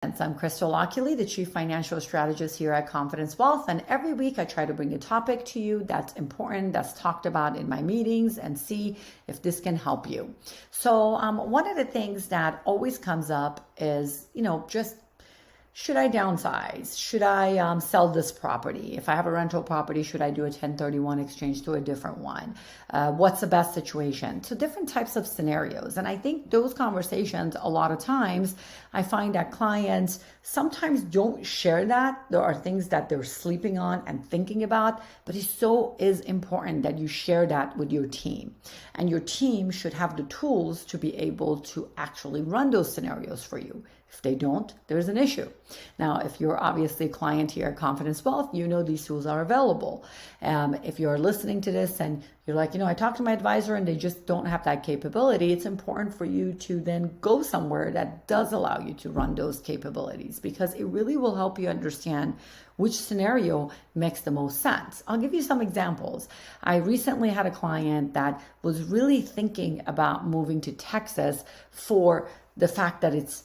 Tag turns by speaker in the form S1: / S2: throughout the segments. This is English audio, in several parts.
S1: I'm Crystal Oculee, the Chief Financial Strategist here at Confidence Wealth, and every week I try to bring a topic to you that's important, that's talked about in my meetings, and see if this can help you. So one of the things that always comes up is, just should I downsize? Should I sell this property? If I have a rental property, should I do a 1031 exchange to a different one? What's the best situation? So different types of scenarios. And I think those conversations, a lot of times, I find that clients sometimes don't share that. There are things that they're sleeping on and thinking about, but it so is important that you share that with your team. And your team should have the tools to be able to actually run those scenarios for you. If they don't, there's an issue. Now, if you're obviously a client here at Confidence Wealth, you know these tools are available. If you're listening to this and you're like, I talked to my advisor and they just don't have that capability, it's important for you to then go somewhere that does allow you to run those capabilities, because it really will help you understand which scenario makes the most sense. I'll give you some examples. I recently had a client that was really thinking about moving to Texas for the fact that it's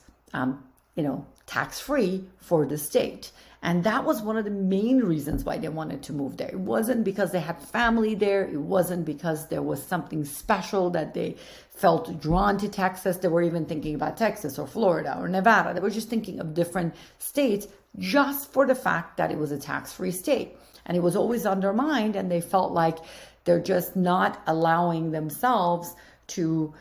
S1: tax-free for the state. And that was one of the main reasons why they wanted to move there. It wasn't because they had family there. It wasn't because there was something special that they felt drawn to Texas. They were even thinking about Texas or Florida or Nevada. They were just thinking of different states just for the fact that it was a tax-free state. And it was always on their mind, and they felt like they're just not allowing themselves to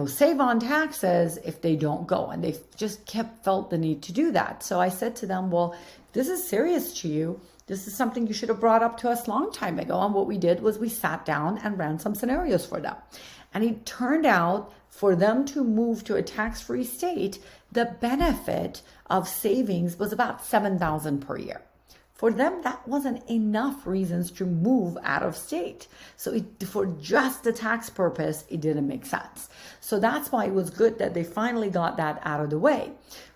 S1: save on taxes if they don't go. And they just felt the need to do that. So I said to them, well, this is serious to you. This is something you should have brought up to us a long time ago. And what we did was we sat down and ran some scenarios for them. And it turned out for them to move to a tax-free state, the benefit of savings was about $7,000 per year. For them, that wasn't enough reasons to move out of state. So for just the tax purpose, it didn't make sense. So that's why it was good that they finally got that out of the way.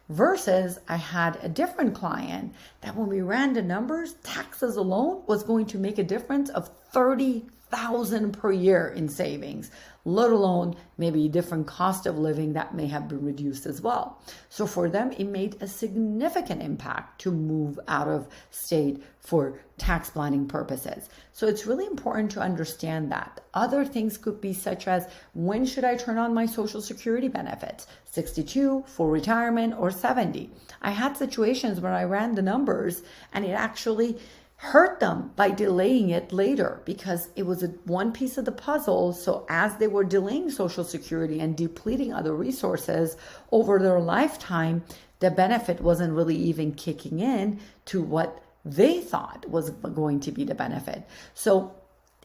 S1: Versus I had a different client that when we ran the numbers, taxes alone was going to make a difference of $30,000 per year in savings, let alone maybe different cost of living that may have been reduced as well. So for them, it made a significant impact to move out of state for tax planning purposes. So it's really important to understand that. Other things could be such as, when should I turn on my Social Security benefits? 62 for retirement or 70? I had situations where I ran the numbers and it actually hurt them by delaying it later because it was one piece of the puzzle. So as they were delaying Social Security and depleting other resources over their lifetime, the benefit wasn't really even kicking in to what they thought was going to be the benefit. So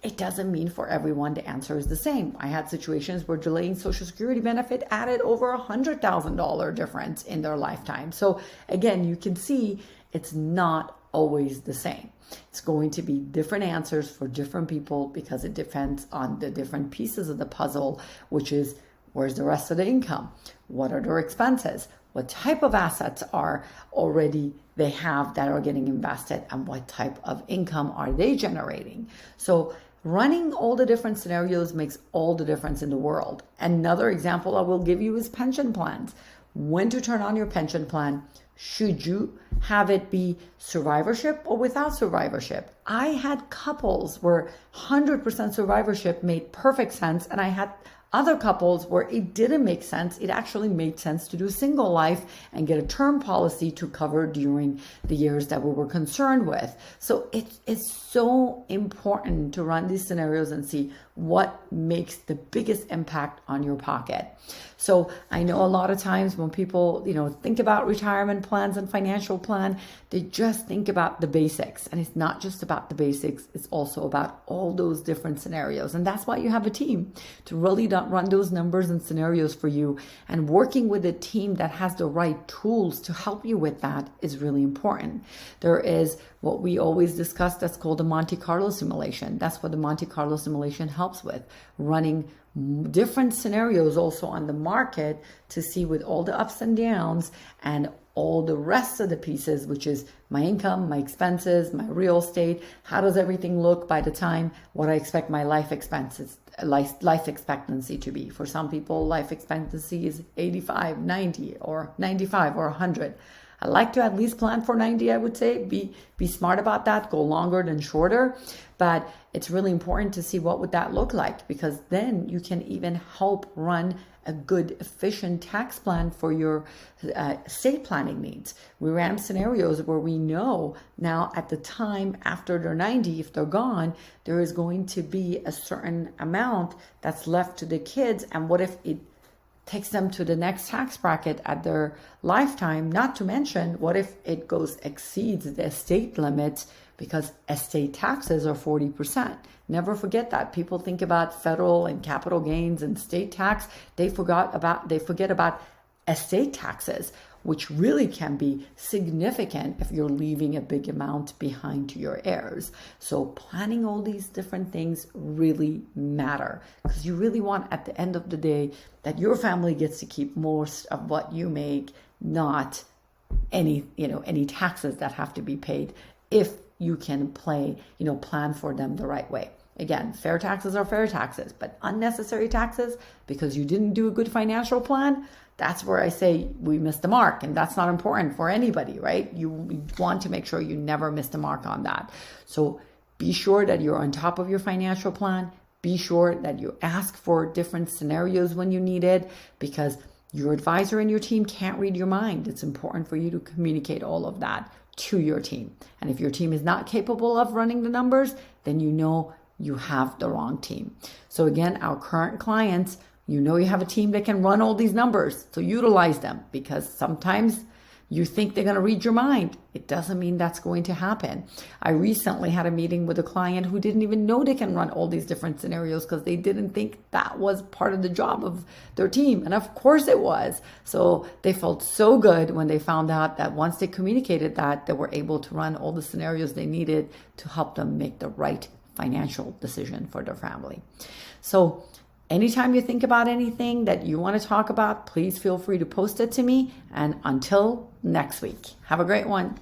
S1: it doesn't mean for everyone the answer is the same. I had situations where delaying Social Security benefit added over $100,000 difference in their lifetime. So again, you can see it's not always the same. It's going to be different answers for different people because it depends on the different pieces of the puzzle, which is, where's the rest of the income? What are their expenses? What type of assets are already they have that are getting invested, and what type of income are they generating? So running all the different scenarios makes all the difference in the world. Another example I will give you is pension plans. When to turn on your pension plan? Should you have it be survivorship or without survivorship? I had couples where 100% survivorship made perfect sense, and I had other couples where it didn't make sense. It actually made sense to do single life and get a term policy to cover during the years that we were concerned with. So it's so important to run these scenarios and see what makes the biggest impact on your pocket. So I know a lot of times when people, think about retirement plans and financial plan, they just think about the basics. And it's not just about the basics. It's also about all those different scenarios. And that's why you have a team to really run those numbers and scenarios for you. And working with a team that has the right tools to help you with that is really important. There is what we always discuss that's called the Monte Carlo simulation. That's what the Monte Carlo simulation helps with, running different scenarios also on the market to see with all the ups and downs and all the rest of the pieces, which is my income, my expenses, my real estate, how does everything look by the time what I expect my life expectancy to be. For some people, life expectancy is 85, 90, or 95 or 100. I like to at least plan for 90, I would say. Be smart about that, go longer than shorter. But it's really important to see what would that look like, because then you can even help run a good, efficient tax plan for your estate planning needs. We ran scenarios where we know now at the time after they're 90, if they're gone, there is going to be a certain amount that's left to the kids. And what if it takes them to the next tax bracket at their lifetime? Not to mention, what if it exceeds the estate limits, because estate taxes are 40%. Never forget that. People think about federal and capital gains and state tax. They forget about estate taxes, which really can be significant if you're leaving a big amount behind to your heirs. So planning all these different things really matter, because you really want, at the end of the day, that your family gets to keep most of what you make, not any taxes that have to be paid, if you can plan for them the right way. Again, fair taxes are fair taxes, but unnecessary taxes, because you didn't do a good financial plan, that's where I say we missed the mark. And that's not important for anybody, right? You want to make sure you never miss the mark on that. So be sure that you're on top of your financial plan. Be sure that you ask for different scenarios when you need it, because your advisor and your team can't read your mind. It's important for you to communicate all of that to your team. And if your team is not capable of running the numbers, then you know you have the wrong team. So again, our current clients, you have a team that can run all these numbers. So utilize them, because sometimes you think they're going to read your mind. It doesn't mean that's going to happen. I recently had a meeting with a client who didn't even know they can run all these different scenarios, because they didn't think that was part of the job of their team. And of course it was. So they felt so good when they found out that once they communicated that, they were able to run all the scenarios they needed to help them make the right financial decision for their family. So anytime you think about anything that you want to talk about, please feel free to post it to me. And until next week, have a great one.